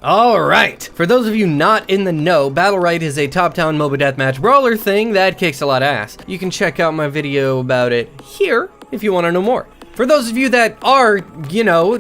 Alright, for those of you not in the know, Battlerite is a top-down MOBA deathmatch brawler thing that kicks a lot of ass. You can check out my video about it here if you want to know more. For those of you that are, you know,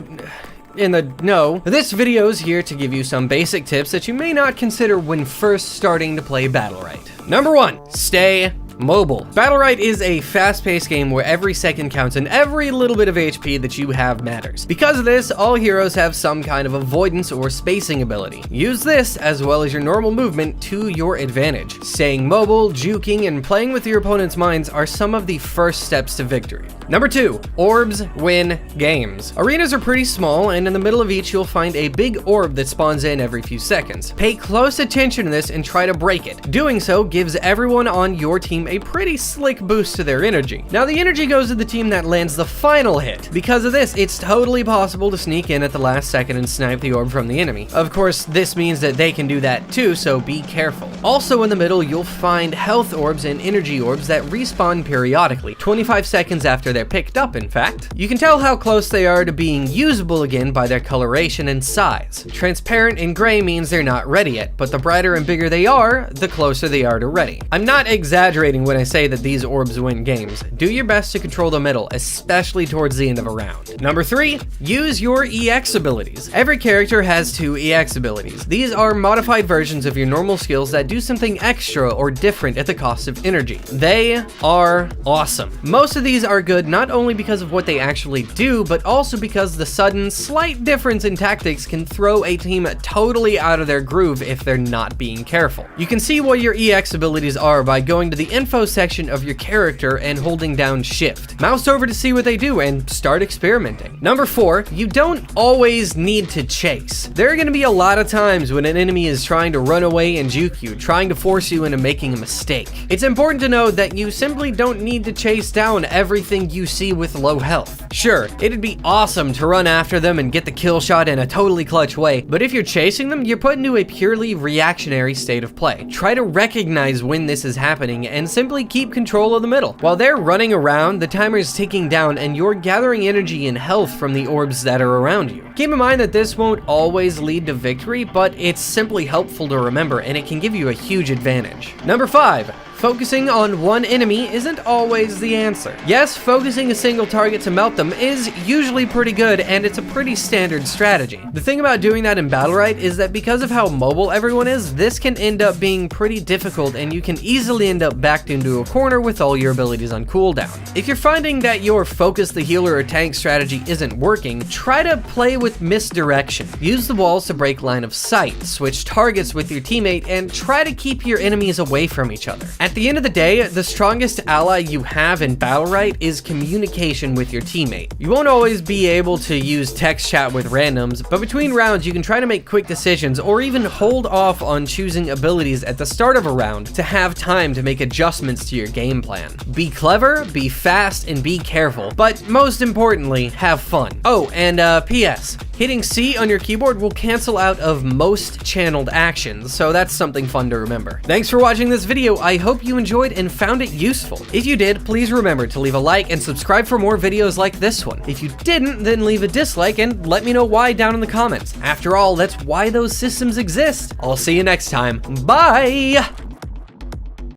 in the know, this video is here to give you some basic tips that you may not consider when first starting to play Battlerite. Number 1, stay mobile. Battlerite is a fast-paced game where every second counts and every little bit of HP that you have matters. Because of this, all heroes have some kind of avoidance or spacing ability. Use this, as well as your normal movement, to your advantage. Staying mobile, juking, and playing with your opponent's minds are some of the first steps to victory. Number 2, orbs win games. Arenas are pretty small, and in the middle of each you'll find a big orb that spawns in every few seconds. Pay close attention to this and try to break it. Doing so gives everyone on your team a pretty slick boost to their energy. Now the energy goes to the team that lands the final hit. Because of this, it's totally possible to sneak in at the last second and snipe the orb from the enemy. Of course, this means that they can do that too, so be careful. Also in the middle, you'll find health orbs and energy orbs that respawn periodically, 25 seconds after they're picked up, in fact. You can tell how close they are to being usable again by their coloration and size. Transparent and gray means they're not ready yet, but the brighter and bigger they are, the closer they are to ready. I'm not exaggerating when I say that these orbs win games. Do your best to control the middle, especially towards the end of a round. Number 3, use your EX abilities. Every character has 2 EX abilities. These are modified versions of your normal skills that do something extra or different at the cost of energy. They are awesome. Most of these are good not only because of what they actually do, but also because the sudden, slight difference in tactics can throw a team totally out of their groove if they're not being careful. You can see what your EX abilities are by going to the info section of your character and holding down shift. Mouse over to see what they do and start experimenting. Number 4, you don't always need to chase. There are going to be a lot of times when an enemy is trying to run away and juke you, trying to force you into making a mistake. It's important to know that you simply don't need to chase down everything you see with low health. Sure, it'd be awesome to run after them and get the kill shot in a totally clutch way, but if you're chasing them, you're put into a purely reactionary state of play. Try to recognize when this is happening and simply keep control of the middle. While they're running around, the timer is ticking down and you're gathering energy and health from the orbs that are around you. Keep in mind that this won't always lead to victory, but it's simply helpful to remember and it can give you a huge advantage. Number 5, focusing on one enemy isn't always the answer. Yes, focusing a single target to melt them is usually pretty good, and it's a pretty standard strategy. The thing about doing that in Battlerite is that because of how mobile everyone is, this can end up being pretty difficult, and you can easily end up backed into a corner with all your abilities on cooldown. If you're finding that your focus the healer or tank strategy isn't working, try to play with misdirection. Use the walls to break line of sight, switch targets with your teammate, and try to keep your enemies away from each other. At the end of the day, the strongest ally you have in Battlerite is communication with your teammate. You won't always be able to use text chat with randoms, but between rounds you can try to make quick decisions or even hold off on choosing abilities at the start of a round to have time to make adjustments to your game plan. Be clever, be fast, and be careful, but most importantly, have fun. Oh, and P.S. hitting C on your keyboard will cancel out of most channeled actions, so that's something fun to remember. Thanks for watching this video. I hope you enjoyed and found it useful. If you did, please remember to leave a like and subscribe for more videos like this one. If you didn't, then leave a dislike and let me know why down in the comments. After all, that's why those systems exist. I'll see you next time. Bye!